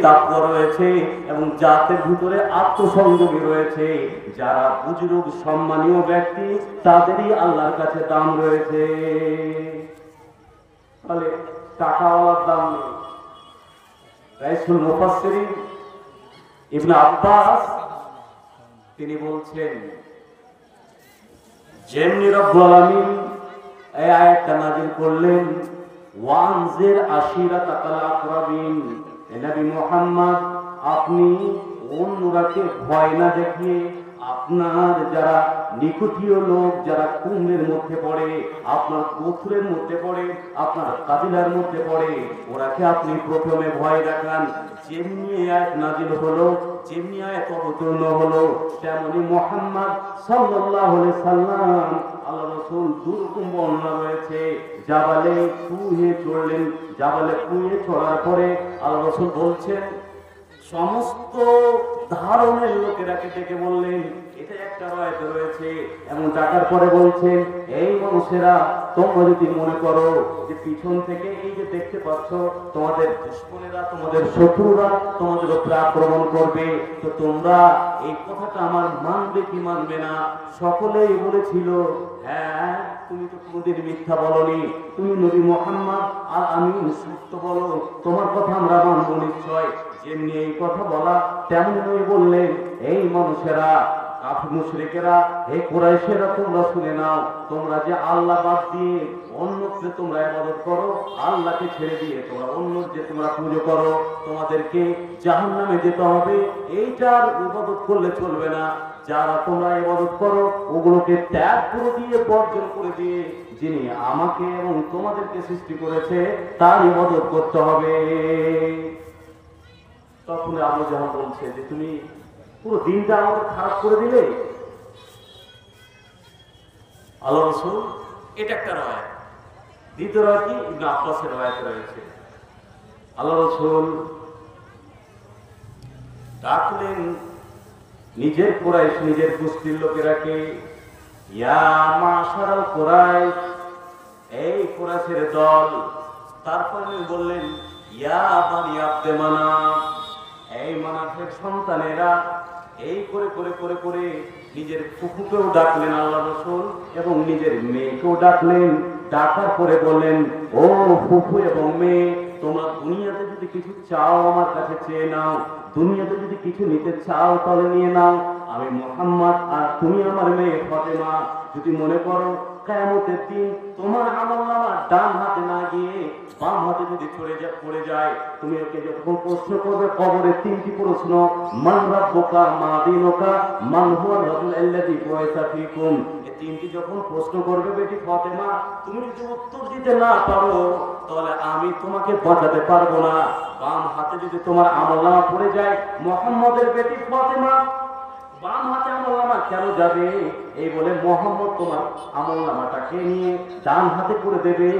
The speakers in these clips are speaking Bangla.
তাকওয়া রয়েছে এবং জাতের ভিতরে আত্মসংযমী রয়েছে। যারা বুজুর্গ সম্মানীয় ব্যক্তি তাদেরই আল্লাহর কাছে দাম রয়েছে। তাহলে টাকাওয়ালার দাম নেই। রাইসুল মুফাসসিরিন ইবনে আব্বাস তিনি বলছেন, যেমনি রব্বুল আলামিন এই আয়াতটা নাযিল করলেন, ওয়ানজির আশিরাতাকাল আকরাবিন, নবী মুহাম্মদ আপনি অন্যরাকে ভয় না দেখিয়ে আপনার যারা নিকটীয় লোক, যারা কুমের মধ্যে পড়ে, আপনার গোত্রের মধ্যে পড়ে, আপনার কাবিলার মধ্যে পড়ে, ওরাকে আপনি প্রথমে ভয় দেখান। যেমনি আয়াত নাযিল হলো, যেমনি আয়াত অবতীর্ণ হলো, তেমনি মুহাম্মদ সাল্লাল্লাহু আলাইহি সাল্লাম আল্লাহ রাসূল দুরকম বর্ণনা রয়েছে। জাবালে কুহে চড়লেন, জাবালে কুহে চড়ার পরে আল্লাহ রাসূল বলছেন, সমস্ত ধরনের লোকেরাকে ডেকে বললেন, এটা একটা রায়ত রয়েছে। এবং ডাকার পরে বলছেন, এই মানুষেরা তোমরা যদি মনে করো যে পিছন থেকে এই যে দেখতে পাচ্ছ তোমাদের দুশমনেরা, তোমাদের শত্রুরা তোমাদের উপরে আক্রমণ করবে, তো তোমরা এই কথাটা আমার মানবে কি মানবে না? সকলেই বলেছিল, হ্যাঁ তুমি তো কোনদিন মিথ্যা বলনি, তুমি নবী মুহাম্মদ আর আমি সত্য বলো, তোমার কথা আমরা মানব নিশ্চয়। যেমনি এই কথা বলা তেমনি বললেন, এই মানুষেরা, কাফির মুশরিকেরা, হে কুরাইশেরা, তোমরা শুনে নাও, তোমরা যে আল্লাহ বাদ দিয়ে অন্যকে তোমরা ইবাদত করো, আল্লাহকে ছেড়ে দিয়ে তোমরা অন্য যে তোমরা পুজো করো, তোমাদেরকে জাহান্নামে যেতে হবে। এইটার ইবাদত করলে চলবে না। যারা তোমরা ইবাদত করো ওগুলোকে ত্যাগ করে দিয়ে, বর্জন করে দিয়ে, যিনি আমাকে এবং তোমাদেরকে সৃষ্টি করেছে তার ইবাদত করতে হবে। তখন আবু জাহাল বলছে যে তুমি পুরো দিনটা আমাদের খারাপ করে দিলে। আল্লাহ রাসূল, এটা একটা রায়। দ্বিতীয় রায় কি? ইবনে আব্বাসের রায়তে রয়েছে। আল্লাহ রাসূল ডাকলেন নিজের কুরাইশ, নিজের গোষ্ঠীর লোকেরাকে, ইয়া মাশারাল কুরাইশ, এই কুরাইশের দল। তারপরে বললেন, ইয়া বানি আব্দে মানাফ, এই মানাফের সন্তানেরা। এই করে করে করে করে নিজের ফুফুকেও ডাকলেন আল্লাহ রাসূল এবং নিজের মেয়েকেও ডাকলেন। ডাকার পরে বললেন, ও ফুফু এবং মেয়ে, তোমরা দুনিয়াতে যদি কিছু চাও আমার কাছে চেয়ে নাও, দুনিয়াতে যদি কিছু নিতে চাও তাহলে নিয়ে নাও। আমি মুহাম্মদ আর তুমি আমার মেয়ে ফাতেমা যদি মনে করো কিয়ামতের দিন তোমার আমলনামা ডান হাতে না গিয়ে বাম হাতে যদি পড়ে যায়, তুমি ওকে যখন প্রশ্ন করবে কবরে তিনটি প্রশ্ন, মান রাব্বুকা, মা দীনুকা, মান হুয়া রাজুল আল্লাযী বুইসা ফীকুম। এই তিনটি যখন প্রশ্ন করবে বেটি ফাতেমা, তুমি যদি উত্তর দিতে না পারো তাহলে আমি তোমাকে বাঁচাতে পারবো না। বাম হাতে যদি তোমার আমলনামা পড়ে যায়, মুহাম্মদের বেটি ফাতেমা, বাম হাতে আমলনামা কেন যাবে? এই বলে মুহাম্মদ তোমার আমলনামাটাকে নিয়ে ডান হাতে করে দেবে,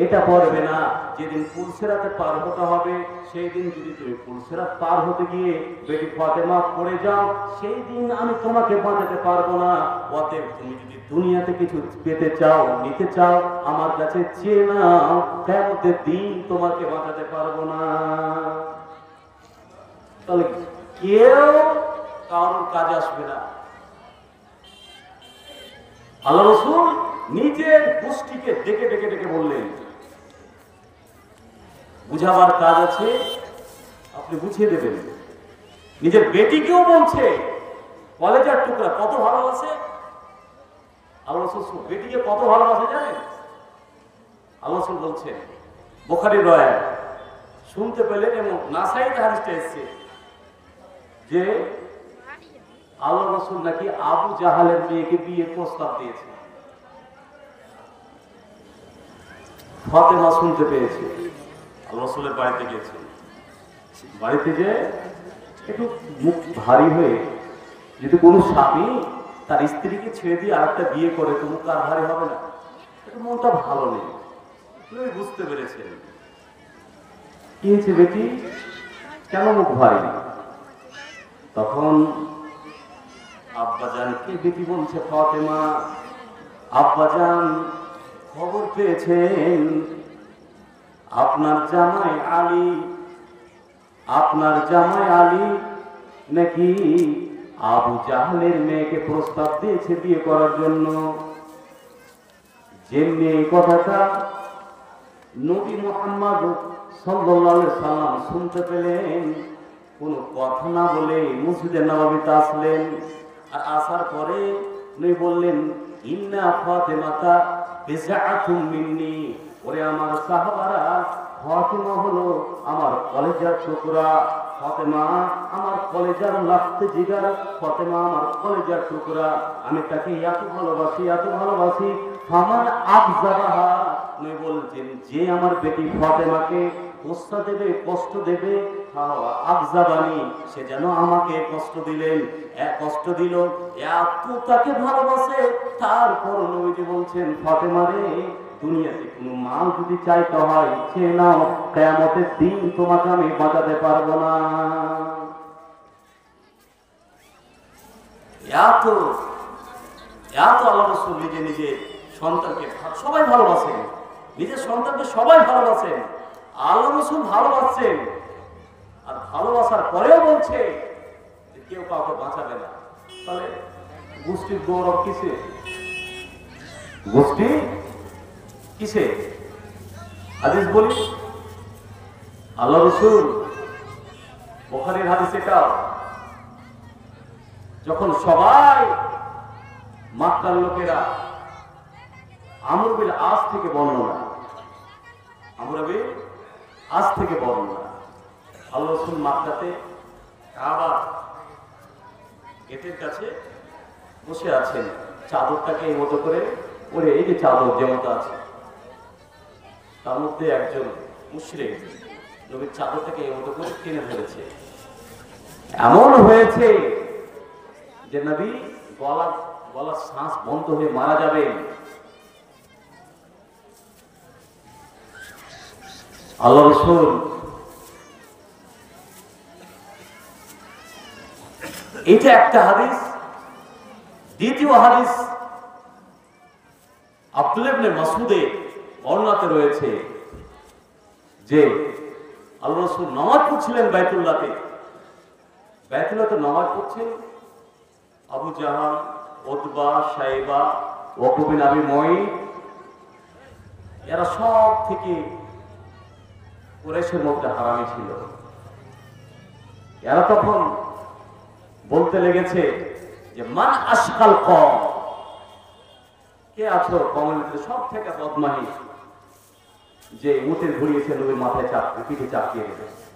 এটা পড়বে না। যেদিন পুলসিরাতে পার হতে হবে, সেই দিন যদি তুমি পুলসিরাত পার হতে গিয়ে বেটি ফাতেমা পড়ে যাও, সেই দিন আমি তোমাকে বাঁচাতে পারবো না। অতএব তুমি যদি দুনিয়াতে কিছু পেতে চাও, নিতে চাও, আমার কাছে চেয়ে নাও, কিয়ামতের দিন তোমাকে বাঁচাতে পারবো না। তাহলে কেউ কারোর কাজে আসবে না। আল্লাহ রাসূল নিজের গোষ্ঠীকে ডেকে ডেকে ডেকে বললেন, বুঝাবার কাজ আছে, আপনি বুঝিয়ে দেবেন। নিজের বেটিকেও বলছে, কলেজার টুকরা, কত ভালোবাসে আল্লাহ রাসূল। বেটিকে কত ভালোবাসে জানেন? আল্লাহ রাসূল বলছেন, বুখারীর রাওয়ায়াত শুনতে পেলেন এবং নাসাঈতে হাদিসটা এসেছে যে আল্লাহ রাসূল নাকি আবু জাহালের মেয়েকে বিয়ের প্রস্তাব দিয়েছে। ফাতেমা শুনতে পেয়েছে, আল্লাহ রাসূলের বাড়িতে গেছে। বাড়িতে যে একটু মুখ ভারী হয়ে, যদি কোনো স্বামী তার স্ত্রীকে ছেড়ে দিয়ে আরেকটা বিয়ে করে তো মুখ আর ভারী হবে না? একটু মনটা ভালো নেই। তুমি বুঝতে পেরেছেন কি হয়েছে বেটি, কেন মুখ ভারী? তখন আব্বাজানকে বেটি বলছে, ফাতেমা, আব্বাজান খবর পেয়েছেন আপনার জামাই আলী আপনার জামাই আলী নাকি আবু জাহলের মেয়েকে প্রস্তাব দিয়েছে বিয়ে করার জন্য। যেমনি এই কথাটা নবী মুহাম্মদ সাল্লাল্লাহু আলাইহি সাল্লাম শুনতে পেলেন, কোনো কথা না বলে মসজিদে নববীতে আসলেন। আর আসার পরে উনি বললেন, ইন্না ফাতেমাতা বিজআতুম মিন্নি, ওরে আমার সাহাবারা, ফাতেমা হলো আমার কলেজার টুকরা। ফাতেমা আমার কলেজার লাফতে জিগার, ফাতেমা আমার কলেজার টুকরা। আমি তাকে এত ভালোবাসি, এত ভালোবাসি। ফামান আফজাবাহা, উনি বলছেন যে আমার বেটি ফাতেমাকে কষ্ট দেবে, কষ্ট দেবে, আফজাবানি, সে যেন আমাকে কষ্ট দিলেন, কষ্ট দিল। এত তাকে ভালোবাসে। তারপর নবীজি বলছেন, ফাতেমা রে, দুনিয়াতে কোনো মাল যদি চাইতে হয় সে নাও, কিয়ামতের দিন তোমাকে আমি বাঁচাতে পারবো না। এত এত আল্লাহ রাসূল নিজে নিজে সন্তানকে সবাই ভালোবাসেন, নিজের সন্তানকে সবাই ভালোবাসেন, আল্লাহ রাসূল ভালোবাসেন। আর ভালোবাসার পরেও বলছে যে কেউ কাউকে বাঁচাবে না। তাহলে গোষ্ঠীর গৌরব কিসে? গোষ্ঠী কিসে? হাদিস বলি, আল্লাহ রাসূল বুখারীর হাদিস এটা, যখন সবাই মক্কার লোকেরা আমর বিল আস থেকে বর্ণনা, আমর বিল আস থেকে বর্ণনা, আল্লাহ রাসূল মক্কাতে কাবা গেটের কাছে বসে আছেন, চাদরটাকে এই মতো করে ওরে, এই যে চাদর যেমন আছে, তার মধ্যে একজন মুশরিক নবীর চাদরটাকে এই মতো করে টেনে ধরেছে। এমন হয়েছে যে নবী গলার শ্বাস বন্ধ হয়ে মারা যাবেন। আল্লাহ রাসূল এটা একটা হাদিস। দ্বিতীয় হাদিস আব্দুল্লাহ ইবনে মাসউদে বর্ণনাতে রয়েছে যে আল্লাহ রাসূল নামাজ পড়ছিলেন বাইতুল্লাহতে, বাইতুল্লাহতে নামাজ পড়ছেন। আবু জাহাল, উতবা, শাইবা, ওয়াকব বিন আবি মুঈত, এরা সব থেকে কুরাইশের মধ্যে হারামি ছিল। এরা তখন বলতে লেগেছে যে মান আশকাল কওম, কে আছো কওমের মধ্যে সব থেকে বদমাহি, যে উটের ঘুরিয়েছে নবীর মাথায় চাপিয়ে, পিঠে চাপিয়ে রেখেছে।